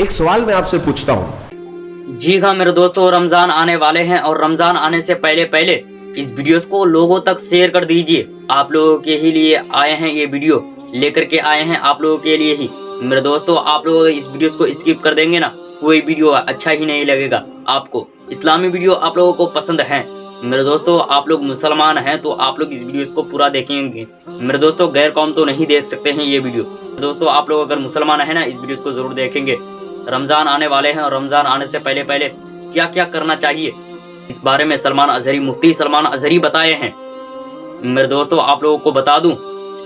एक सवाल मैं आपसे पूछता हूँ। जी हाँ मेरे दोस्तों, रमजान आने वाले हैं और रमजान आने से पहले पहले इस वीडियोस को लोगों तक शेयर कर दीजिए। आप लोगों के ही लिए आए हैं, ये वीडियो लेकर के आए हैं आप लोगों के लिए ही। मेरे दोस्तों, आप लोग इस वीडियोस को स्किप कर देंगे ना, कोई वीडियो अच्छा ही नहीं लगेगा आपको। इस्लामी वीडियो आप लोगों को पसंद है मेरे दोस्तों, आप लोग मुसलमान हैं तो आप लोग इस वीडियोस को पूरा देखेंगे मेरे दोस्तों। गैर कौम तो नहीं देख सकते हैं ये वीडियो। दोस्तों, आप लोग अगर मुसलमान है ना, इस वीडियोस को जरूर देखेंगे। रमजान आने वाले हैं और रमजान आने से पहले पहले क्या क्या करना चाहिए, इस बारे में सलमान अजहरी, मुफ्ती सलमान अजहरी बताए हैं मेरे दोस्तों। आप लोगों को बता दूं,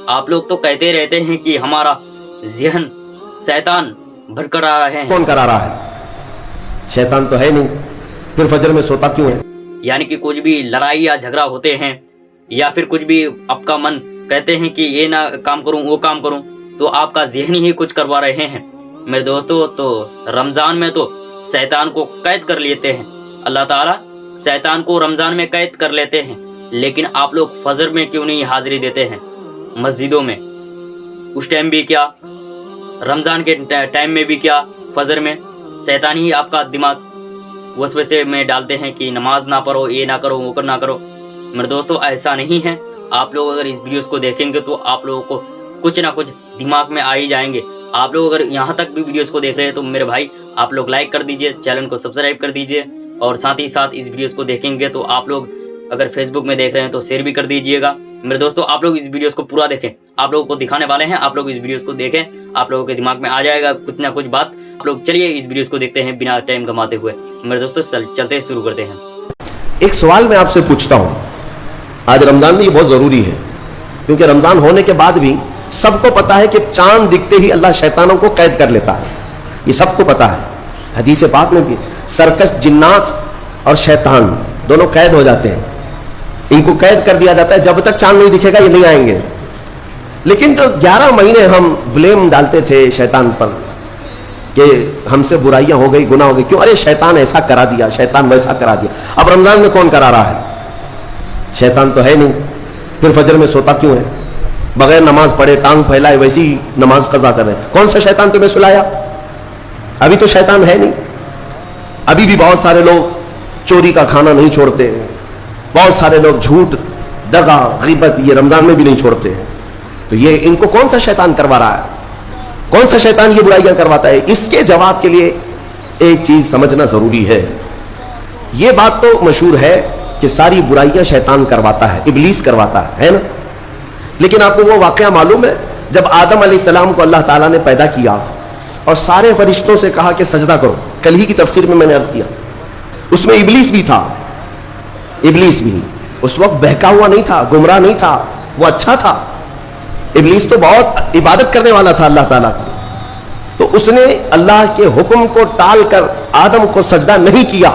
आप लोग तो कहते रहते हैं कि हमारा ज़हन शैतान भटका रहे हैं। कौन करा रहा है? शैतान तो है नहीं, फिर फजर में सोता क्यों है? यानी कि कुछ भी लड़ाई या झगड़ा होते हैं या फिर कुछ भी आपका मन कहते हैं कि ये ना काम करूं वो काम करूं, तो आपका ज़हन ही कुछ करवा रहे हैं मेरे दोस्तों। तो रमज़ान में तो शैतान को कैद कर लेते हैं, अल्लाह ताला शैतान को रमज़ान में कैद कर लेते हैं। लेकिन आप लोग फजर में क्यों नहीं हाजिरी देते हैं मस्जिदों में? उस टाइम भी क्या, रमज़ान के टाइम में भी क्या, फजर में शैतान ही आपका दिमाग वसवसे में डालते हैं कि नमाज ना पढ़ो, ये ना करो, वो ना करो मेरे दोस्तों। ऐसा नहीं है। आप लोग अगर इस वीडियोस को देखेंगे तो आप लोगों को कुछ ना कुछ दिमाग में आ ही जाएंगे। आप लोग अगर यहाँ तक भी वीडियोस को देख रहे हैं तो मेरे भाई आप लोग लाइक कर दीजिए, चैनल को सब्सक्राइब कर दीजिए, और साथ ही साथ इस वीडियोस को देखेंगे तो आप लोग अगर फेसबुक में देख रहे हैं तो शेयर भी कर दीजिएगा मेरे दोस्तों। आप लोग इस वीडियोस को पूरा देखें, आप लोगों को दिखाने वाले हैं, आप लोग इस वीडियोस को देखें, आप लोगों के दिमाग में आ जाएगा कुछ ना कुछ बात। आप लोग चलिए इस वीडियोस को देखते हैं बिना टाइम गंवाते हुए मेरे दोस्तों। चलते शुरू करते हैं। एक सवाल मैं आपसे पूछता हूँ, आज रमजान में ये बहुत जरूरी है, क्योंकि रमजान होने के बाद भी सबको पता है कि चांद दिखते ही अल्लाह शैतानों को कैद कर लेता है, ये सबको पता है। हदीस पाक में भी सर्कस, जिन्नात और शैतान दोनों कैद हो जाते हैं, इनको कैद कर दिया जाता है, जब तक चांद नहीं दिखेगा ये नहीं आएंगे। लेकिन तो 11 महीने हम ब्लेम डालते थे शैतान पर कि हमसे बुराइयां हो गई, गुनाह हो गई, क्यों? अरे शैतान ऐसा करा दिया, शैतान वैसा करा दिया। अब रमजान में कौन करा रहा है? शैतान तो है नहीं, फिर फजर में सोता क्यों है? बगैर नमाज पढ़े टांग फैलाए वैसी नमाज कज़ा कर रहे हैं। कौन सा शैतान तुम्हें सुलाया? अभी तो शैतान है नहीं। अभी भी बहुत सारे लोग चोरी का खाना नहीं छोड़ते, बहुत सारे लोग झूठ, दगा, गीबत ये रमजान में भी नहीं छोड़ते हैं। तो ये इनको कौन सा शैतान करवा रहा है? कौन सा शैतान ये बुराइयां करवाता है? इसके जवाब के लिए एक चीज समझना जरूरी है। ये बात तो मशहूर है कि सारी बुराइयां शैतान करवाता है, इब्लीस करवाता है ना? लेकिन आपको वो वाकया मालूम है जब आदम अलैहिस्सलाम को अल्लाह ताला ने पैदा किया और सारे फरिश्तों से कहा कि सजदा करो, कल ही की तफसीर में मैंने अर्ज किया, उसमें इब्लीस भी था। इब्लीस भी उस वक्त बहका हुआ नहीं था, गुमराह नहीं था, वो अच्छा था। इब्लीस तो बहुत इबादत करने वाला था अल्लाह ताला की, तो उसने अल्लाह के हुक्म को टाल कर आदम को सजदा नहीं किया,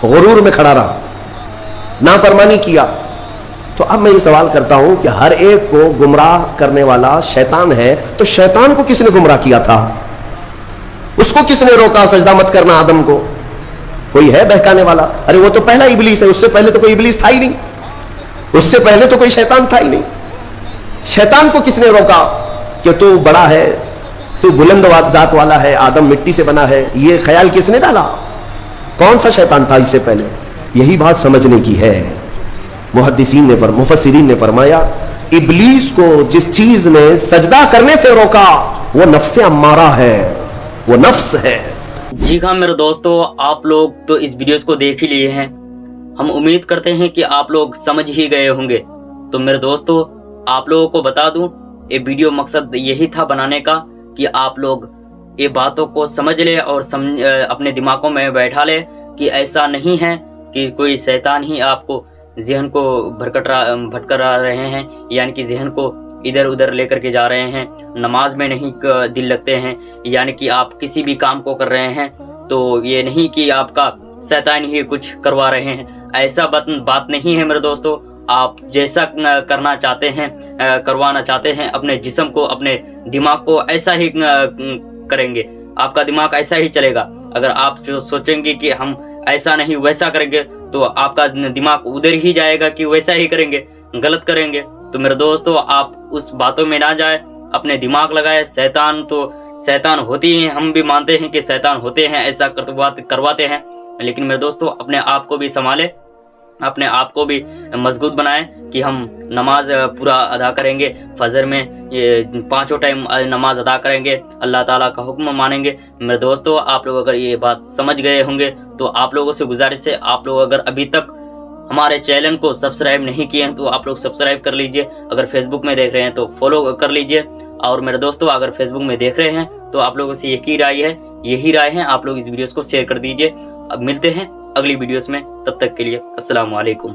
गुरूर में खड़ा रहा, नाफरमानी किया। तो अब मैं ये सवाल करता हूं कि हर एक को गुमराह करने वाला शैतान है, तो शैतान को किसने गुमराह किया था? उसको किसने रोका सजदा मत करना आदम को? कोई है बहकाने वाला? अरे वो तो पहला इब्लीस है, उससे पहले तो कोई इब्लीस था ही नहीं, उससे पहले तो कोई शैतान था ही नहीं। शैतान को किसने रोका कि तू बड़ा है, तू बुलंद जात वाला है, आदम मिट्टी से बना है? ये ख्याल किसने डाला? कौन सा शैतान था इससे पहले? यही बात समझने की है। मुहद्दिसीन ने मुफस्सिरीन ने फरमाया, इब्लीस को जिस चीज ने सजदा करने से रोका वो नफ्से अम्मारा है, वो नफ्स है। जी हाँ मेरे दोस्तों, आप लोग तो इस वीडियोस को देख ही लिए हैं, हम उम्मीद करते हैं कि आप लोग समझ ही गए होंगे। तो मेरे दोस्तों, आप लोगों को बता दूं, ये वीडियो मकसद यही था बनाने का कि आप लोग ये बातों को समझ ले और अपने दिमागों में बैठा ले कि ऐसा नहीं है कि कोई शैतान ही आपको ज़हन को भटका रहे हैं, यानी कि ज़हन को इधर उधर लेकर के जा रहे हैं, नमाज में नहीं दिल लगते हैं, यानी कि आप किसी भी काम को कर रहे हैं तो ये नहीं कि आपका शैतान ही कुछ करवा रहे हैं। ऐसा बात नहीं है मेरे दोस्तों। आप जैसा करना चाहते हैं, करवाना चाहते हैं अपने जिस्म को, अपने दिमाग को, ऐसा ही करेंगे, आपका दिमाग ऐसा ही चलेगा। अगर आप जो सोचेंगे कि हम ऐसा नहीं वैसा करेंगे तो आपका दिमाग उधर ही जाएगा कि वैसा ही करेंगे, गलत करेंगे। तो मेरे दोस्तों, आप उस बातों में ना जाए, अपने दिमाग लगाए। शैतान तो शैतान होती हैं, हम भी मानते हैं कि शैतान होते हैं, ऐसा करवाते हैं, लेकिन मेरे दोस्तों अपने आप को भी संभालें, अपने आप को भी मजबूत बनाएं कि हम नमाज पूरा अदा करेंगे, फजर में ये 5 टाइम नमाज अदा करेंगे, अल्लाह ताला का हुक्म मानेंगे। मेरे दोस्तों आप लोग अगर ये बात समझ गए होंगे तो आप लोगों से गुजारिश है, आप लोग अगर अभी तक हमारे चैनल को सब्सक्राइब नहीं किए हैं तो आप लोग सब्सक्राइब कर लीजिए, अगर फेसबुक में देख रहे हैं तो फॉलो कर लीजिए। और मेरे दोस्तों अगर फेसबुक में देख रहे हैं तो आप लोगों से यही राय है, आप लोग इस वीडियोस को शेयर कर दीजिए। अब मिलते हैं अगली वीडियोस में, तब तक के लिए अस्सलाम वालेकुम।